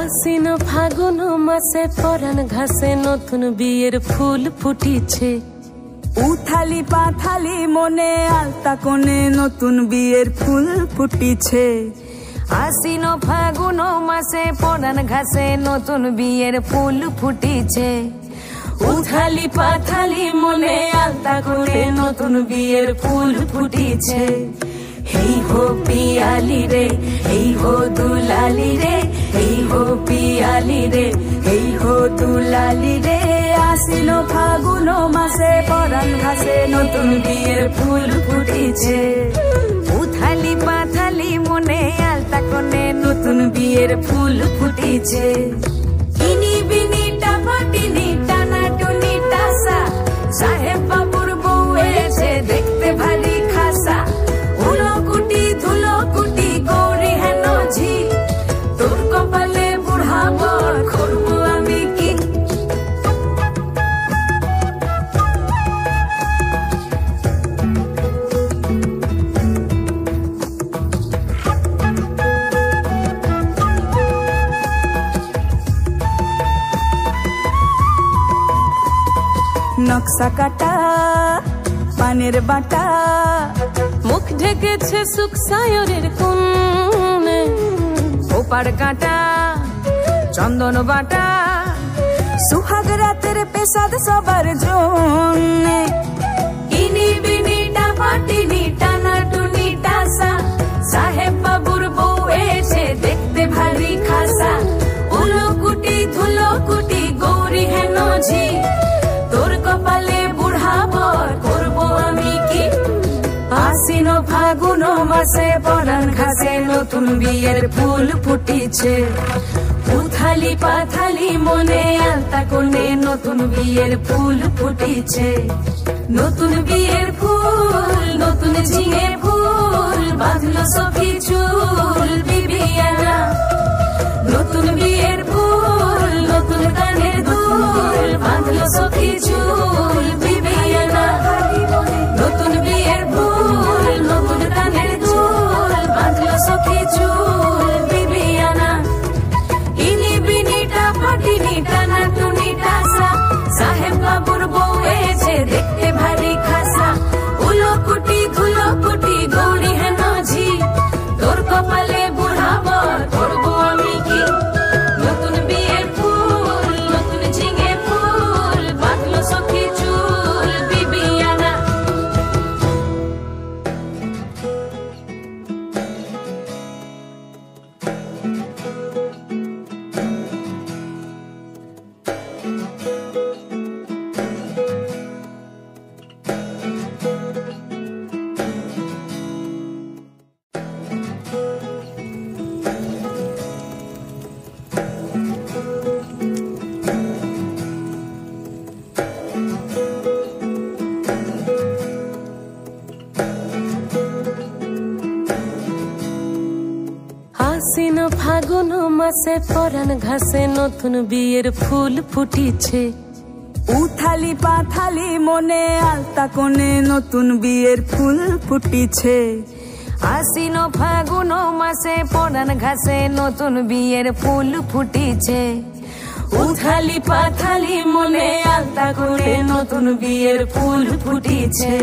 আশ্বিন ফাগুন মাসে পরাণ ঘাসে নতুন বিয়ের ফুল ফুটিছে। উথালি পাথালি মনে আলতা কোণে নতুন বিয়ের ফুল ফুটিছে। আশ্বিন ফাগুন মাসে পরাণ ঘাসে নতুন বিয়ের ফুল ফুটিছে। উথালি পাথালি মনে আলতা কোণে নতুন বিয়ের ফুল ফুটিছে। হেই হো পিয়ালি রে, হেই হো দুলালি রে, হেই হো পিয়ালি রে, হেই হো দুলালি রে। আশ্বিন ফাগুন মাসে পরাণ ঘাসে নতুন বিয়ের ফুল ফুটিছে। উথালি পাথালি মনে আলতা কোণে নতুন বিয়ের ফুল ফুটিছে। ইনি বিনি টাপাটিনি টানা টুনি টাসা, সাহেব বাবুর বউ এসে দেখতে ভারী খাসা। উলো কুটি ধুলো কুটি গৌরী হেন ঝি, তোর কপালে বুড়া বর করবো আমি কি। নকশা কাটা পানের বাটা, মুখ ঢেকেছে সুখ সায়রের কোণে। ওপার কাটা চন্দন বাটা, সুহাগ রাতের পেশাদ সবার জন্যে। ইনি বিনি টাপাটিনি টানা টুনি টাসা, সাহেব বাবুর বউ এসে দেখতে ভারী খাসা। উলো কুটি ধুলো কুটি গৌরী হেন ঝি, তোর কপালে বুড়া বর করবো আমি কি। আশ্বিন ফাগুন মাসে পরাণ ঘাসে নতুন বিয়ের ফুল ফুটিছে। উথালি পাথালি মনে আলতা কোণে নতুন বিয়ের ফুল ফুটিছে। নতুন বিয়ের ফুল নতুন ঝিঙে ফুল, বাঁধলো সখী চুল বিবিয়ানা। নতুন বিয়ের ফুল নতুন কানের দুল, বাঁধলো সখী চুল বিবিয়ানা। নতুন বিয়ের ফুল নতুন কানের দুল, বাঁধলো সখী চুল বিবিয়ানা। ইনি বিনি টাপাটিনি টানা টুনি টাসা, সাহেব বাবুর বউ এসে দেখতে ভারী খাসা। উলো কুটি ধুলো কুটি গৌরী হেন ঝি, তোর কপালে বুড়া বর করবো আমি কি। নতুন বিয়ের ফুল নতুন ঝিঙে ফুল, বাঁধলো সখী চুল বিবিয়ানা। আশ্বিন ফাগুন মাসে পরাণ ঘাসে নতুন বিয়ের ফুল ফুটিছে। উথালি পাথালি মনে আলতা কোণে নতুন বিয়ের ফুল ফুটিছে। আশ্বিন ফাগুন মাসে পরাণ ঘাসে নতুন বিয়ের ফুল ফুটিছে। উথালি পাথালি মনে আলতা কোণে নতুন বিয়ের ফুল ফুটিছে।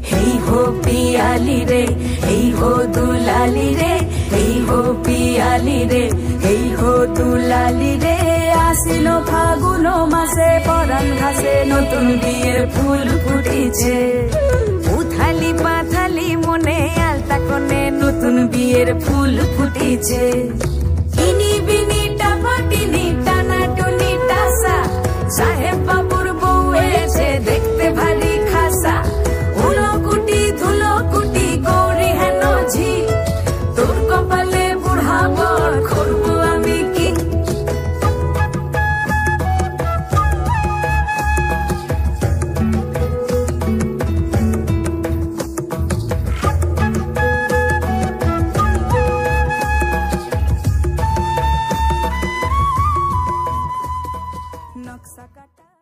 হেই হো পিয়ালি রে, হেই হো দুলালি রে, হেই হো পিয়ালি রে, হেই হো দুলালি রে। আশ্বিন ফাগুন মাসে পরাণ ঘাসে নতুন বিয়ের ফুল ফুটিছে। উথালি পাথালি মনে আলতা কোণে নতুন বিয়ের ফুল ফুটিছে। ইনি বিনি টাপাটিনি টানা টুনি টাসা, সাহেব বাবুর বউ এসে দেখতে ভারী খাসা। উলো কুটি ধুলো কুটি গৌরী হেন ঝি, তোর কপালে বুড়া বর করবো আমি কি। নকশা কাটা